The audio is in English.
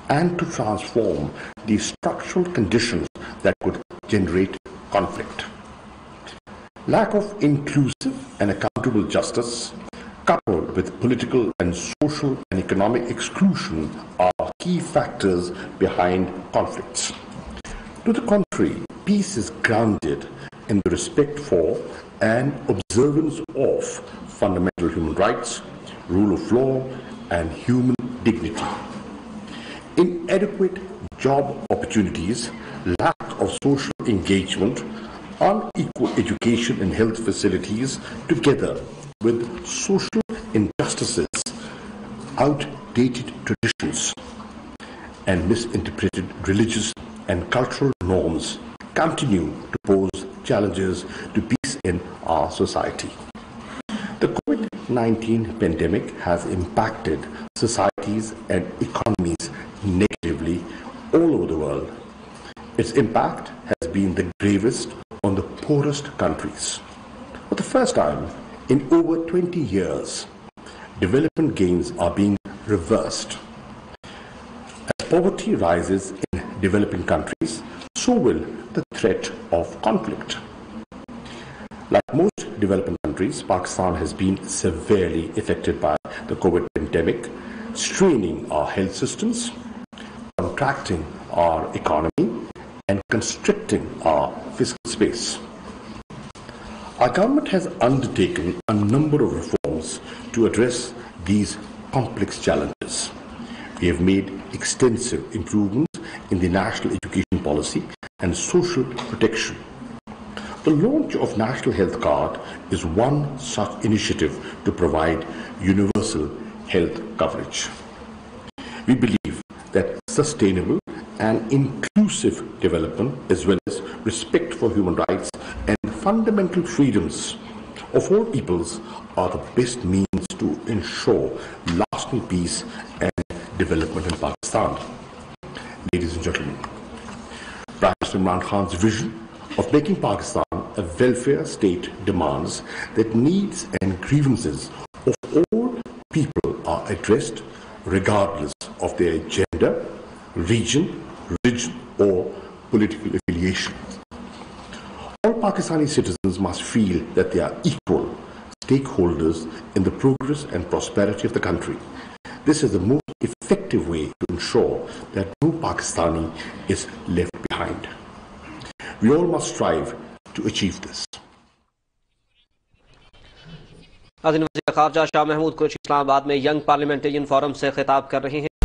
and to transform the structural conditions that could generate conflict. Lack of inclusive and accountable justice, coupled with political and social and economic exclusion, are key factors behind conflicts. To the contrary, peace is grounded in the respect for and observance of fundamental human rights, rule of law, and human dignity. Inadequate job opportunities, lack of social engagement, unequal education and health facilities, together with social injustices, outdated traditions, and misinterpreted religious and cultural norms continue to pose challenges to peace in our society. The COVID-19 pandemic has impacted societies and economies negatively all over the world. Its impact has been the gravest on the poorest countries. For the first time in over 20 years, development gains are being reversed. As poverty rises in developing countries, so will the threat of conflict. Like most developing countries, Pakistan has been severely affected by the COVID pandemic, straining our health systems, contracting our economy, and constricting our fiscal space. Our government has undertaken a number of reforms to address these complex challenges. We have made extensive improvements in the national education policy and social protection. The launch of National Health Card is one such initiative to provide universal health coverage. We believe that sustainable and inclusive development, as well as respect for human rights and fundamental freedoms of all peoples, are the best means to ensure lasting peace and development in Pakistan. Ladies and gentlemen, Prime Minister Imran Khan's vision of making Pakistan a welfare state demands that needs and grievances of all people are addressed regardless of their gender, region, religion, or political affiliation. All Pakistani citizens must feel that they are equal stakeholders in the progress and prosperity of the country. This is the most effective way to ensure that no Pakistani is left behind. We all must strive to achieve this. वजीर खारजा शाह महमूद कुरैशी इस्लाम आबाद में young पार्लिमेंटेरियन forum से खिताब कर रहे हैं।